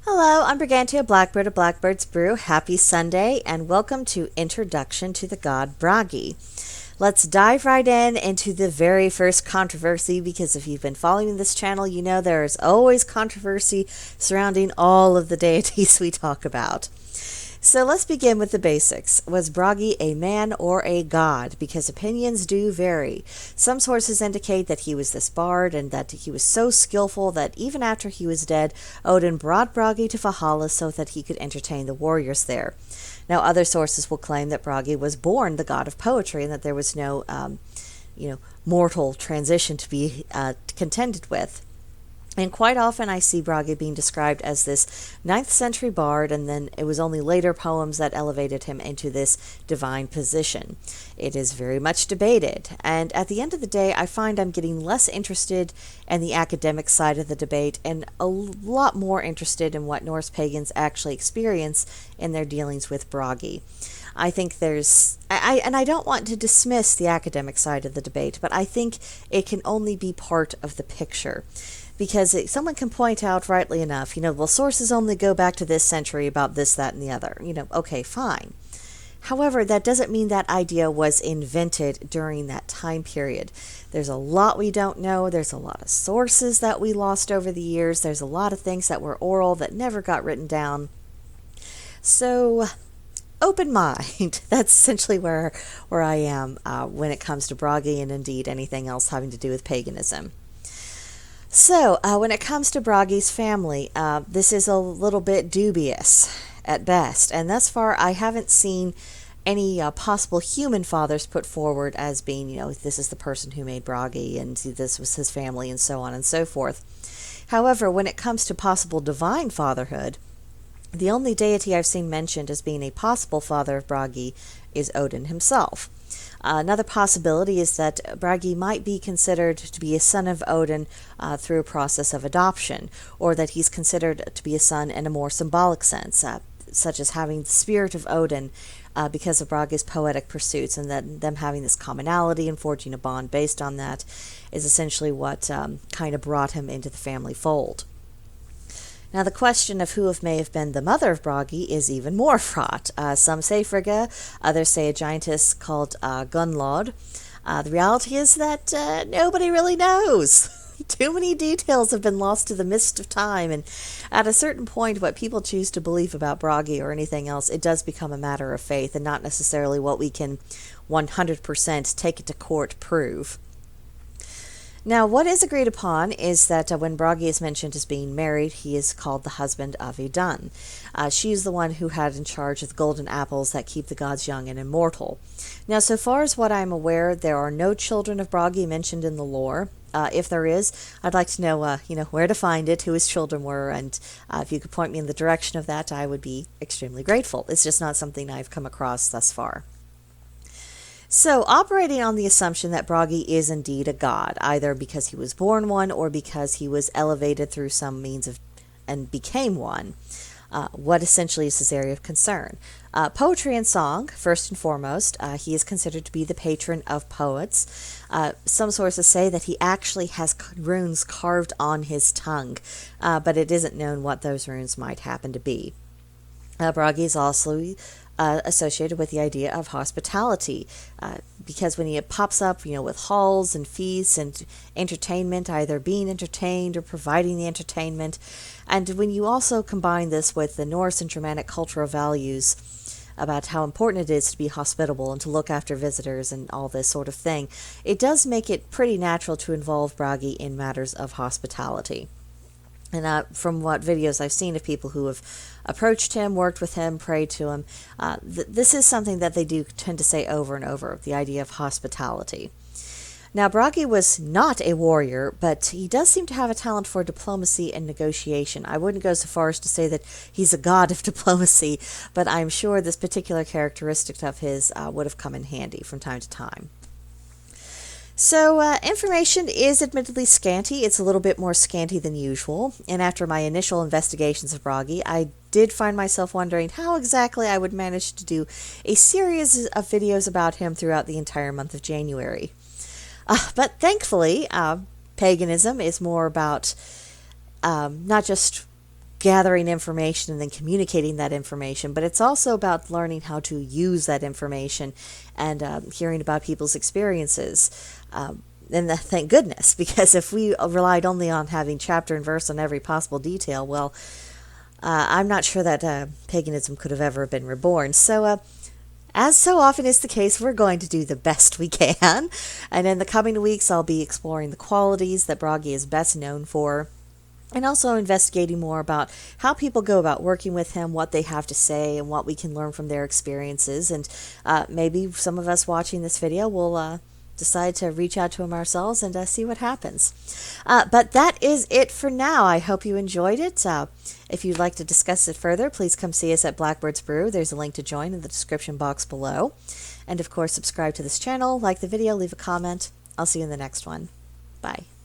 Hello, I'm Brigantia, Blackbird of Blackbird's Brew. Happy Sunday, and welcome to Introduction to the God Bragi. Let's dive right into the very first controversy, because if you've been following this channel, you know there is always controversy surrounding all of the deities we talk about. So let's begin with the basics. Was Bragi a man or a god? Because opinions do vary. Some sources indicate that he was this bard and that he was so skillful that even after he was dead, Odin brought Bragi to Valhalla so that he could entertain the warriors there. Now, other sources will claim that Bragi was born the god of poetry and that there was no, mortal transition to be contended with. And quite often I see Bragi being described as this 9th century bard, and then it was only later poems that elevated him into this divine position. It is very much debated, and at the end of the day, I find I'm getting less interested in the academic side of the debate and a lot more interested in what Norse pagans actually experience in their dealings with Bragi. I think I don't want to dismiss the academic side of the debate, but I think it can only be part of the picture. Because someone can point out, rightly enough, sources only go back to this century about this, that, and the other. Okay, fine. However, that doesn't mean that idea was invented during that time period. There's a lot we don't know. There's a lot of sources that we lost over the years. There's a lot of things that were oral that never got written down. So, open mind. That's essentially where I am when it comes to Bragi and indeed anything else having to do with paganism. So, when it comes to Bragis family, this is a little bit dubious at best, and thus far I haven't seen any possible human fathers put forward as being, this is the person who made Bragi, and this was his family, and so on and so forth. However, when it comes to possible divine fatherhood, the only deity I've seen mentioned as being a possible father of Bragi is Odin himself. Another possibility is that Bragi might be considered to be a son of Odin through a process of adoption, or that he's considered to be a son in a more symbolic sense, such as having the spirit of Odin because of Bragi's poetic pursuits, and that them having this commonality and forging a bond based on that is essentially what kind of brought him into the family fold. Now, the question of who may have been the mother of Bragi is even more fraught. Some say Frigga, others say a giantess called Gunnlod. The reality is that nobody really knows. Too many details have been lost to the mist of time, and at a certain point, what people choose to believe about Bragi or anything else, it does become a matter of faith and not necessarily what we can 100% take it to court prove. Now, what is agreed upon is that when Bragi is mentioned as being married, he is called the husband of Idun. She is the one who had in charge of the golden apples that keep the gods young and immortal. Now, so far as what I'm aware, there are no children of Bragi mentioned in the lore. If there is, I'd like to know, where to find it, who his children were, and if you could point me in the direction of that, I would be extremely grateful. It's just not something I've come across thus far. So, operating on the assumption that Bragi is indeed a god, either because he was born one or because he was elevated through some means of and became one, what essentially is his area of concern? Poetry and song, first and foremost. He is considered to be the patron of poets. Some sources say that he actually has runes carved on his tongue, but it isn't known what those runes might happen to be. Bragi is also associated with the idea of hospitality, because when he pops up, with halls and feasts and entertainment, either being entertained or providing the entertainment, and when you also combine this with the Norse and Germanic cultural values about how important it is to be hospitable and to look after visitors and all this sort of thing, it does make it pretty natural to involve Bragi in matters of hospitality. And from what videos I've seen of people who have approached him, worked with him, prayed to him, this is something that they do tend to say over and over, the idea of hospitality. Now, Bragi was not a warrior, but he does seem to have a talent for diplomacy and negotiation. I wouldn't go so far as to say that he's a god of diplomacy, but I'm sure this particular characteristic of his would have come in handy from time to time. So, information is admittedly scanty. It's a little bit more scanty than usual. And after my initial investigations of Bragi, I did find myself wondering how exactly I would manage to do a series of videos about him throughout the entire month of January. But thankfully, paganism is more about not just gathering information and then communicating that information, but it's also about learning how to use that information and hearing about people's experiences. And thank goodness, because if we relied only on having chapter and verse on every possible detail, well, I'm not sure that paganism could have ever been reborn. So, as so often is the case, we're going to do the best we can. And in the coming weeks, I'll be exploring the qualities that Bragi is best known for, and also investigating more about how people go about working with him, what they have to say, and what we can learn from their experiences. And maybe some of us watching this video will decide to reach out to him ourselves and see what happens. But that is it for now. I hope you enjoyed it. If you'd like to discuss it further, please come see us at Blackbird's Brew. There's a link to join in the description box below. And of course, subscribe to this channel, like the video, leave a comment. I'll see you in the next one. Bye.